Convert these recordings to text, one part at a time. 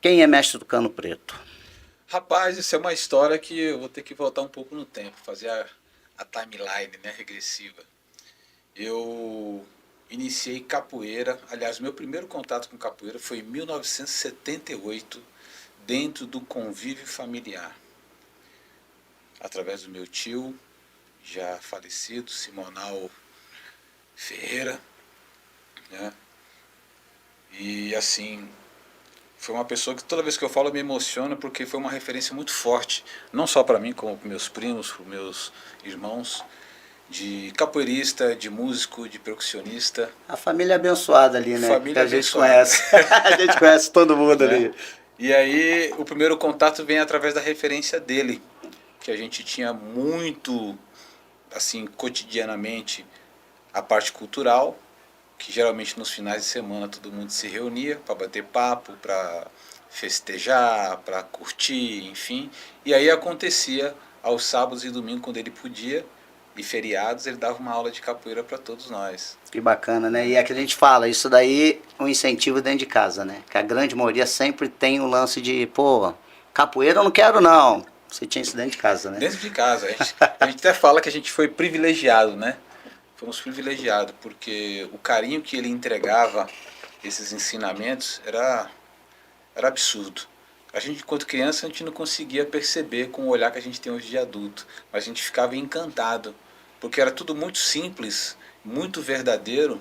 Quem é mestre do Cano Preto? Rapaz, isso é uma história que eu vou ter que voltar um pouco no tempo, fazer a timeline, né, regressiva. Eu iniciei capoeira, aliás, meu primeiro contato com capoeira foi em 1978, dentro do convívio familiar, através do meu tio, já falecido, Simonal Ferreira, né? E assim, foi uma pessoa que toda vez que eu falo me emociona porque foi uma referência muito forte, não só para mim, como para meus primos, para meus irmãos, de capoeirista, de músico, de percussionista. A família abençoada ali, né? Que Família a gente abençoada. conhece. A gente conhece todo mundo Né? ali. E aí o primeiro contato vem através da referência dele, que a gente tinha muito, assim, cotidianamente, a parte cultural, que geralmente nos finais de semana todo mundo se reunia para bater papo, para festejar, para curtir, enfim. E aí acontecia aos sábados e domingos, quando ele podia, e feriados, ele dava uma aula de capoeira para todos nós. Que bacana, né? E é que a gente fala, isso daí é um incentivo dentro de casa, né? Que a grande maioria sempre tem o lance de, pô, capoeira eu não quero não. Você tinha isso dentro de casa, né? Dentro de casa, a gente até fala que a gente foi privilegiado, né? Fomos privilegiados, porque o carinho que ele entregava, esses ensinamentos, era absurdo. A gente, enquanto criança, a gente não conseguia perceber com o olhar que a gente tem hoje de adulto, mas a gente ficava encantado, porque era tudo muito simples, muito verdadeiro,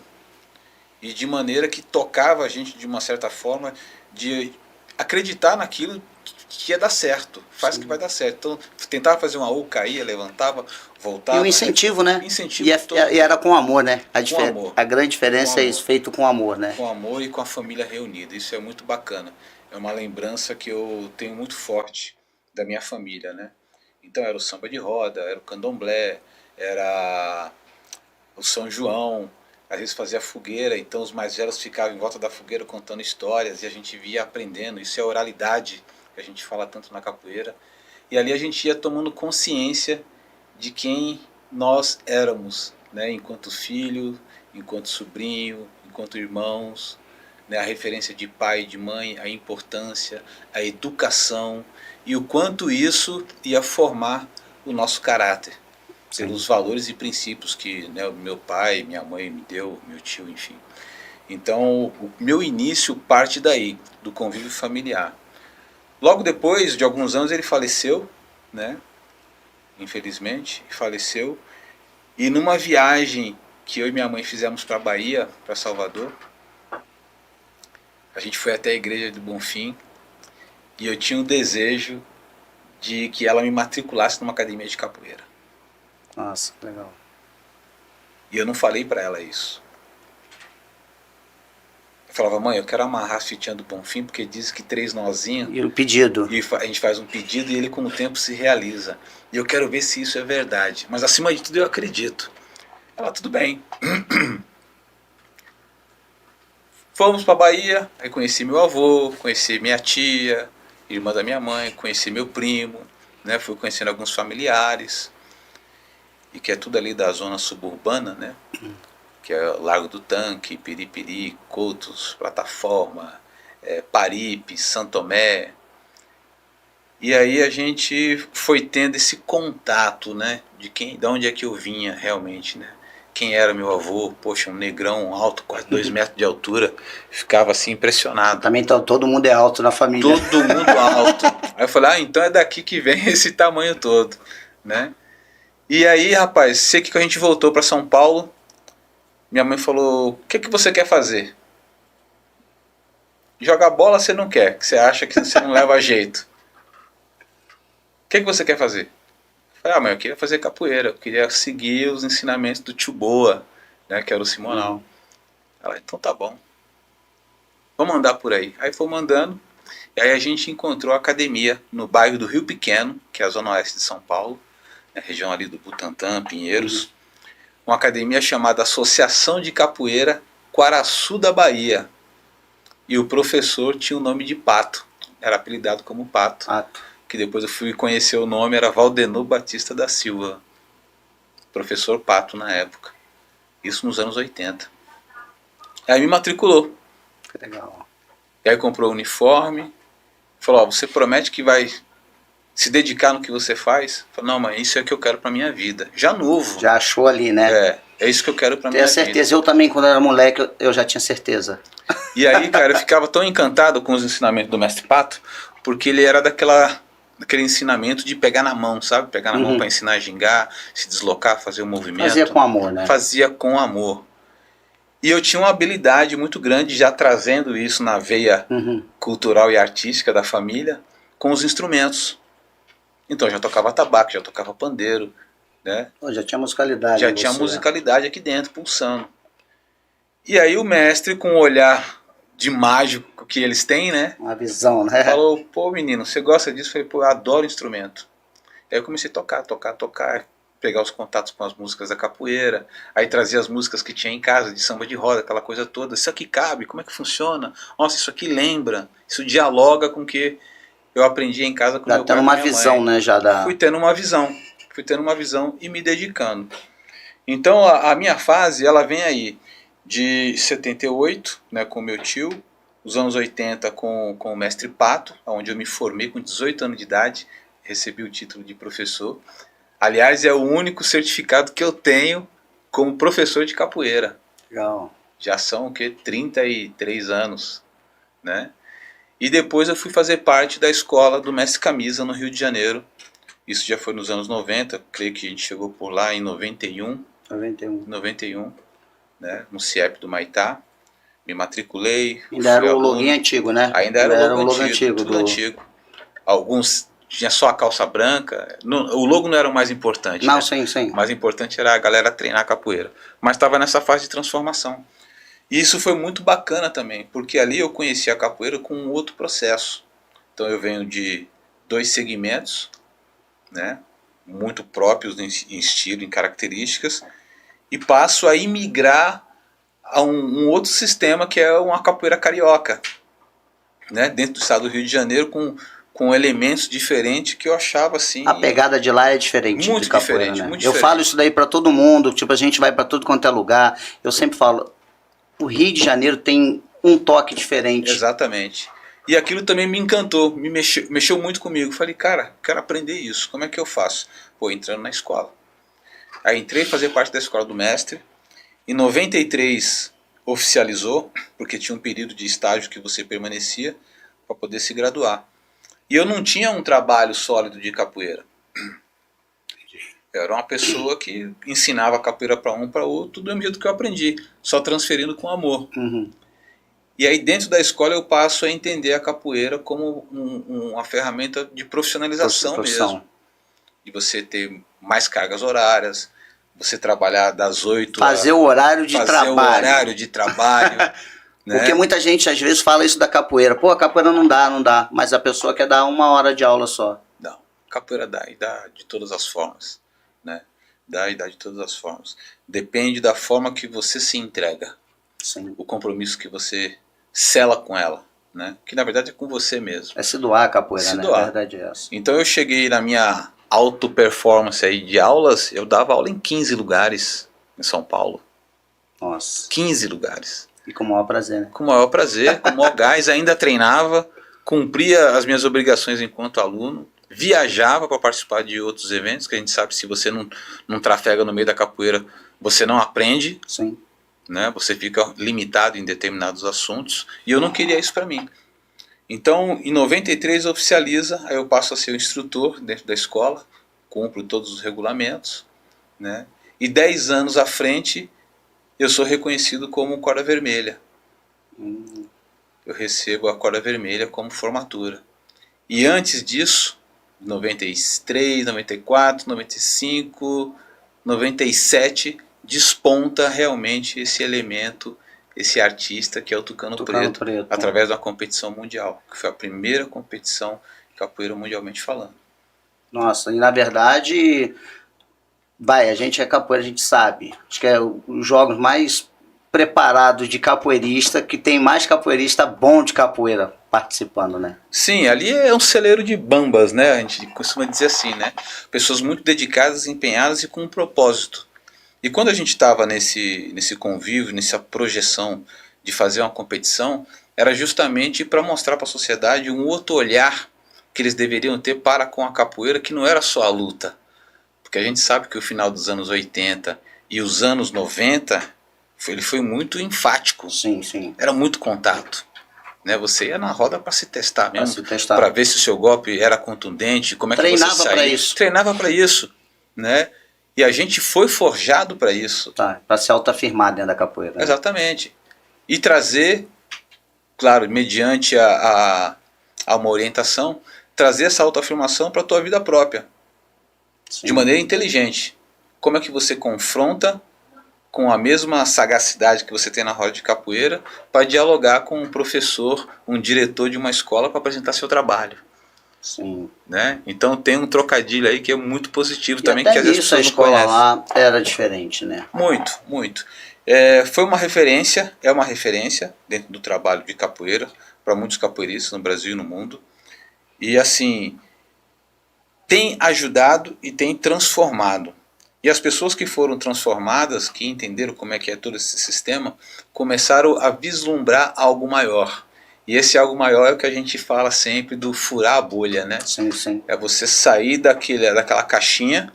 e de maneira que tocava a gente de uma certa forma, de acreditar naquilo que ia dar certo, faz que vai dar certo. Então, tentava fazer uma U, caía, levantava, E o voltava. incentivo, né? Incentivo E era com amor, né? com amor. A grande diferença Com é amor. isso, feito com amor, né? Com amor e com a família reunida. Isso é muito bacana. É uma lembrança que eu tenho muito forte da minha família, né? Então era o samba de roda, era o candomblé, era o São João, às vezes fazia fogueira, então os mais velhos ficavam em volta da fogueira contando histórias e a gente via aprendendo. Isso é oralidade, que a gente fala tanto na capoeira. E ali a gente ia tomando consciência de quem nós éramos, né? Enquanto filho, enquanto sobrinho, enquanto irmãos, né? A referência de pai e de mãe, a importância, a educação e o quanto isso ia formar o nosso caráter. Sim. Pelos valores e princípios que, né, o meu pai, minha mãe me deu, meu tio, enfim. Então, o meu início parte daí, do convívio familiar. Logo depois de alguns anos ele faleceu, né? Infelizmente, faleceu. E numa viagem que eu e minha mãe fizemos para a Bahia, para Salvador, a gente foi até a igreja do Bonfim e eu tinha um desejo de que ela me matriculasse numa academia de capoeira. Nossa, legal. E eu não falei para ela isso. Eu falava, mãe, eu quero amarrar a fitinha do Bonfim porque diz que 3 nozinhos. E o pedido? E a gente faz um pedido e ele com o tempo se realiza. E eu quero ver se isso é verdade. Mas acima de tudo eu acredito. Ela, tudo bem. Fomos para a Bahia, aí conheci meu avô, conheci minha tia, irmã da minha mãe, conheci meu primo, né? Fui conhecendo alguns familiares, e que é tudo ali da zona suburbana, né? Que é Largo do Tanque, Piripiri, Cotos, Plataforma, Paripe, Santo Tomé. E aí a gente foi tendo esse contato, né? De onde é que eu vinha realmente, né? Quem era meu avô, poxa, um negrão alto, quase 2 metros de altura, ficava assim impressionado. Também todo mundo é alto na família. Todo mundo alto. Aí eu falei, então é daqui que vem esse tamanho todo, né? E aí, rapaz, sei que a gente voltou para São Paulo, minha mãe falou, o que você quer fazer? Jogar bola você não quer, que você acha que você não leva jeito. O que você quer fazer? Falei, mãe, eu queria fazer capoeira, eu queria seguir os ensinamentos do tio Boa, né, que era o Simonal. Ela, então tá bom, vamos andar por aí. Aí fomos andando, e aí a gente encontrou a academia no bairro do Rio Pequeno, que é a zona oeste de São Paulo, a região ali do Butantã, Pinheiros, uma academia chamada Associação de Capoeira Quaraçu da Bahia. E o professor tinha o nome de Pato, era apelidado como Pato. Que depois eu fui conhecer o nome, era Valdenor Batista da Silva, professor Pato na época, isso nos anos 80. Aí me matriculou. Que legal. E aí comprou o uniforme, Falou, ó, você promete que vai se dedicar no que você faz? Falei, não, mas isso é o que eu quero pra minha vida. Já novo. Já achou ali, né? É isso que eu quero pra Tenho minha vida. certeza. Eu também, quando era moleque, eu já tinha certeza. E aí, cara, eu ficava tão encantado com os ensinamentos do Mestre Pato, porque ele era daquele ensinamento de pegar na mão, sabe? Pegar na mão para ensinar a gingar, se deslocar, fazer o movimento. Fazia com amor, né? Fazia com amor. E eu tinha uma habilidade muito grande, já trazendo isso na veia cultural e artística da família, com os instrumentos. Então, eu já tocava tabaco, já tocava pandeiro, né? Pô, já tinha musicalidade. Já tinha musicalidade aqui dentro, pulsando. E aí o mestre, com o olhar de mágico que eles têm, né? Uma visão, né? Falou, pô menino, você gosta disso? Eu falei, pô, eu adoro instrumento. Aí eu comecei a tocar, pegar os contatos com as músicas da capoeira, aí trazia as músicas que tinha em casa, de samba de roda, aquela coisa toda. Isso aqui cabe? Como é que funciona? Nossa, isso aqui lembra, isso dialoga com o que eu aprendi em casa com Já meu pai tendo e uma minha visão, mãe. né? Já da... Fui tendo uma visão e me dedicando. Então a minha fase, ela vem aí de 78, né, com meu tio, os anos 80 com o mestre Pato, onde eu me formei com 18 anos de idade, recebi o título de professor. Aliás, é o único certificado que eu tenho como professor de capoeira. Legal. Já são o quê? 33 anos, né? E depois eu fui fazer parte da escola do Mestre Camisa no Rio de Janeiro. Isso já foi nos anos 90, creio que a gente chegou por lá em 91. 91, né, no CIEP do Maitá. Me matriculei. Ainda era o login antigo, né? Ainda era o logo antigo, tudo antigo. Alguns tinha só a calça branca. O logo não era o mais importante. Não, né? sim. O mais importante era a galera treinar capoeira. Mas estava nessa fase de transformação. E isso foi muito bacana também, porque ali eu conheci a capoeira com um outro processo. Então eu venho de 2 segmentos, né, muito próprios em estilo, em características, e passo a imigrar a um outro sistema que é uma capoeira carioca, né, dentro do estado do Rio de Janeiro, com elementos diferentes que eu achava assim... A pegada de lá é diferente muito de capoeira, diferente, né? muito Eu diferente. falo isso daí pra todo mundo, tipo, a gente vai pra tudo quanto é lugar, eu sempre falo, o Rio de Janeiro tem um toque diferente. Exatamente. E aquilo também me encantou, mexeu muito comigo. Falei, cara, quero aprender isso, como é que eu faço? Pô, entrando na escola. Aí entrei fazer parte da escola do mestre. Em 93 oficializou, porque tinha um período de estágio que você permanecia para poder se graduar. E eu não tinha um trabalho sólido de capoeira. Eu era uma pessoa que ensinava capoeira para um, para outro, do mesmo jeito que eu aprendi, só transferindo com amor. E aí dentro da escola eu passo a entender a capoeira como uma ferramenta de profissionalização mesmo. De você ter mais cargas horárias, você trabalhar das 8 fazer o horário de trabalho. Fazer o horário de trabalho. Né? Porque muita gente às vezes fala isso da capoeira. Pô, a capoeira não dá. Mas a pessoa quer dar 1 hora de aula só. Não, capoeira dá, e dá de todas as formas. Né? Dá de todas as formas. Depende da forma que você se entrega. Sim. O compromisso que você sela com ela, né? Que na verdade é com você mesmo. É se doar a capoeira, se né? Doar. A verdade é essa. Então eu cheguei na minha auto performance aí de aulas, eu dava aula em 15 lugares em São Paulo. Nossa. 15 lugares. E com o maior prazer, né? Com o maior prazer, com o maior gás, ainda treinava, cumpria as minhas obrigações enquanto aluno, viajava para participar de outros eventos, que a gente sabe que se você não trafega no meio da capoeira, você não aprende. Sim. Né? Você fica limitado em determinados assuntos, e eu não queria isso para mim. Então, em 93 oficializa, aí eu passo a ser o instrutor dentro da escola, cumpro todos os regulamentos, né? E 10 anos à frente, eu sou reconhecido como corda vermelha. Eu recebo a corda vermelha como formatura. E antes disso, 93, 94, 95, 97... desponta realmente esse elemento, esse artista que é o Tucano Preto, através da competição mundial, que foi a primeira competição de capoeira mundialmente falando. Nossa, e na verdade, a gente é capoeira, a gente sabe. Acho que é os jogos mais preparados de capoeirista, que tem mais capoeirista bom de capoeira participando, né? Sim, ali é um celeiro de bambas, né? A gente costuma dizer assim, né? Pessoas muito dedicadas, empenhadas e com um propósito. E quando a gente estava nesse convívio, nessa projeção de fazer uma competição, era justamente para mostrar para a sociedade um outro olhar que eles deveriam ter para com a capoeira, que não era só a luta. Porque a gente sabe que o final dos anos 80 e os anos 90, ele foi muito enfático. Sim, sim. Era muito contato. Né? Você ia na roda para se testar mesmo, testar. para ver se o seu golpe era contundente, como é que você saía. Treinava para isso. Treinava para isso. Né? E a gente foi forjado para isso. Tá, para se autoafirmar dentro da capoeira. Né? Exatamente. E trazer, claro, mediante a uma orientação, trazer essa autoafirmação para a tua vida própria. Sim. De maneira inteligente. Como é que você confronta com a mesma sagacidade que você tem na roda de capoeira para dialogar com um professor, um diretor de uma escola para apresentar seu trabalho. Sim. Né? Então tem um trocadilho aí que é muito positivo e também, até que às vezes isso a escola lá era diferente, né? Muito, muito. Foi uma referência, é uma referência dentro do trabalho de capoeira para muitos capoeiristas no Brasil e no mundo. E assim, tem ajudado e tem transformado. E as pessoas que foram transformadas, que entenderam como é que é todo esse sistema, começaram a vislumbrar algo maior. E esse algo maior é o que a gente fala sempre do furar a bolha, né? Sim, sim. É você sair daquela caixinha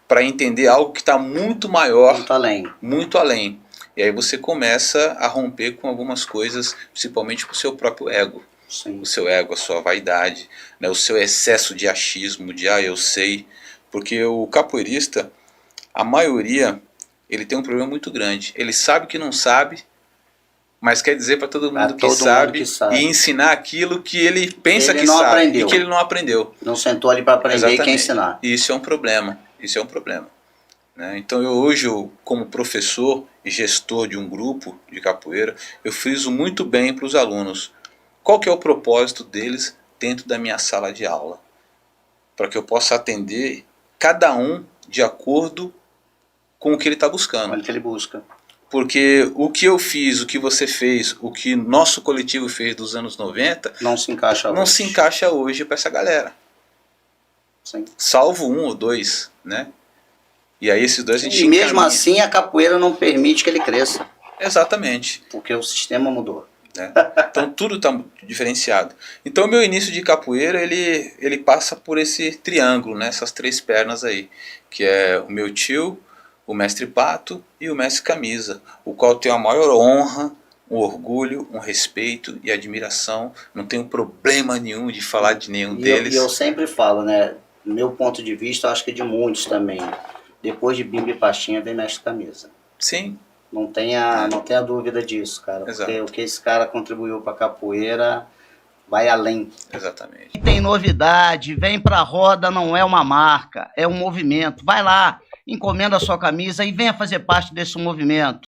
para entender algo que está muito maior. Muito além. Muito além. E aí você começa a romper com algumas coisas, principalmente com o seu próprio ego. Sim. O seu ego, a sua vaidade, né? O seu excesso de achismo, de eu sei. Porque o capoeirista, a maioria, ele tem um problema muito grande. Ele sabe que não sabe, mas quer dizer para todo mundo que sabe e ensinar aquilo que ele pensa que sabe aprendeu. E que ele não aprendeu. Não sentou ali para aprender. Exatamente. E quer ensinar. E isso é um problema. Isso é um problema. Né? Então hoje, como professor e gestor de um grupo de capoeira, eu friso muito bem para os alunos. Qual que é o propósito deles dentro da minha sala de aula? Para que eu possa atender cada um de acordo com o que ele está buscando. Com o que ele busca. Porque o que eu fiz, o que você fez, o que nosso coletivo fez dos anos 90... Não se encaixa hoje. Não se encaixa hoje para essa galera. Sim. Salvo um ou dois, né? E aí esses dois a gente E mesmo assim a capoeira não permite que ele cresça. Exatamente. Porque o sistema mudou. Né? Então tudo está diferenciado. Então o meu início de capoeira ele passa por esse triângulo, né? Essas três pernas aí, que é o meu tio, o mestre Pato e o mestre Camisa, o qual eu tenho a maior honra, um orgulho, um respeito e admiração. Não tenho problema nenhum de falar de nenhum deles. E eu sempre falo, né? Do meu ponto de vista, eu acho que de muitos também. Depois de Bimba e Pastinha vem mestre Camisa. Sim. Não tenha dúvida disso, cara. Exato. Porque o que esse cara contribuiu para a capoeira vai além. Exatamente. Tem novidade, vem pra roda, não é uma marca, é um movimento. Vai lá, encomenda a sua camisa e venha fazer parte desse movimento.